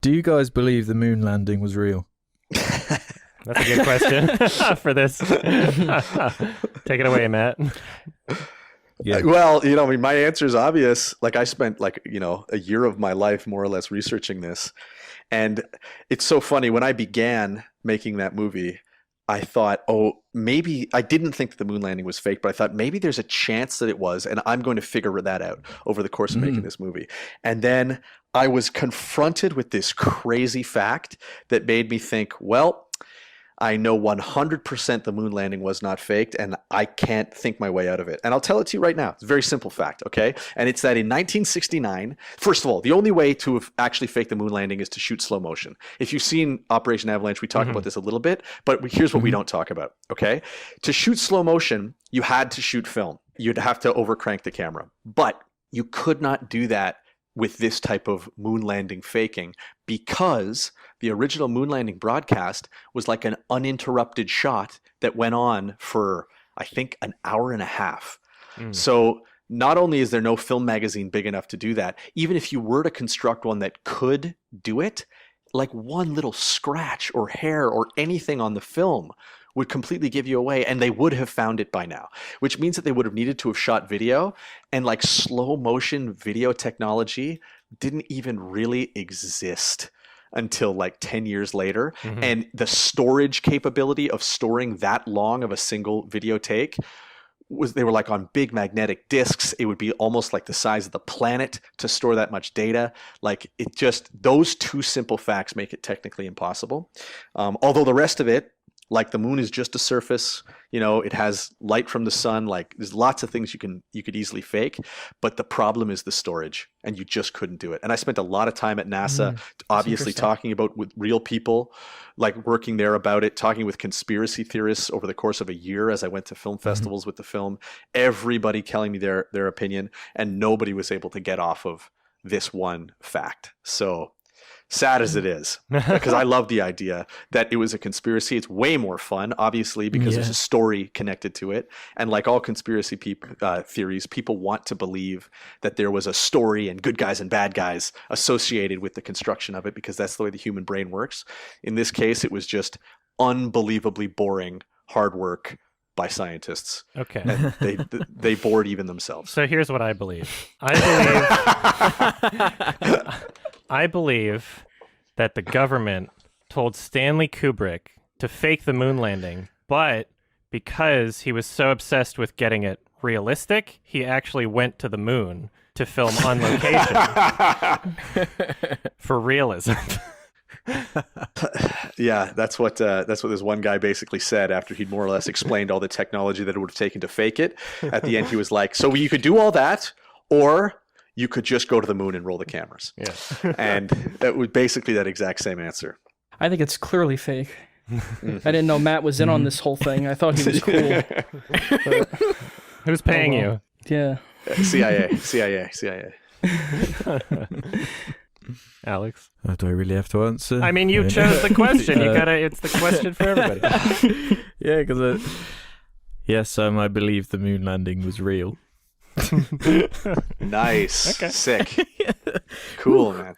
Do you guys believe the moon landing was real? That's a good question for this. Take it away, Matt. Yeah. Well, I mean, my answer is obvious. Like, I spent a year of my life more or less researching this. And it's so funny. When I began making that movie, I thought, maybe I didn't think that the moon landing was fake, but I thought maybe there's a chance that it was, and I'm going to figure that out over the course of making this movie. And then I was confronted with this crazy fact that made me think, well, I know 100% the moon landing was not faked, and I can't think my way out of it. And I'll tell it to you right now. It's a very simple fact, okay? And it's that in 1969, first of all, the only way to have actually faked the moon landing is to shoot slow motion. If you've seen Operation Avalanche, we talk about this a little bit, but here's what we don't talk about, okay? To shoot slow motion, you had to shoot film. You'd have to overcrank the camera. But you could not do that with this type of moon landing faking, because the original moon landing broadcast was like an uninterrupted shot that went on for, I think, an hour and a half. So not only is there no film magazine big enough to do that, even if you were to construct one that could do it, like one little scratch or hair or anything on the film would completely give you away, and they would have found it by now, which means that they would have needed to have shot video, and like slow motion video technology didn't even really exist until like 10 years later. And the storage capability of storing that long of a single video take they were like on big magnetic discs. It would be almost like the size of the planet to store that much data. Like, it just, those two simple facts make it technically impossible. Although the rest of it, like the moon is just a surface, it has light from the sun. Like, there's lots of things you could easily fake, but the problem is the storage, and you just couldn't do it. And I spent a lot of time at NASA, obviously talking about with real people, like working there about it, talking with conspiracy theorists over the course of a year as I went to film festivals with the film, everybody telling me their opinion, and nobody was able to get off of this one fact. So sad as it is, because I love the idea that it was a conspiracy. It's way more fun, obviously, because there's a story connected to it. And like all conspiracy theories, people want to believe that there was a story and good guys and bad guys associated with the construction of it, because that's the way the human brain works. In this case, it was just unbelievably boring, hard work by scientists. Okay. And they bored even themselves. So here's what I believe. I believe that the government told Stanley Kubrick to fake the moon landing, but because he was so obsessed with getting it realistic, he actually went to the moon to film on location for realism. Yeah, that's what this one guy basically said after he'd more or less explained all the technology that it would have taken to fake it. At the end, he was like, so you could do all that, or you could just go to the moon and roll the cameras. Yeah. And that was basically that exact same answer. I think it's clearly fake. I didn't know Matt was in on this whole thing. I thought he was cool. Who's paying you? Yeah. CIA. Alex? Do I really have to answer? I mean, you chose the question. It's the question for everybody. Yeah, because yes, I believe the moon landing was real. Nice. Okay. Sick. Cool, man.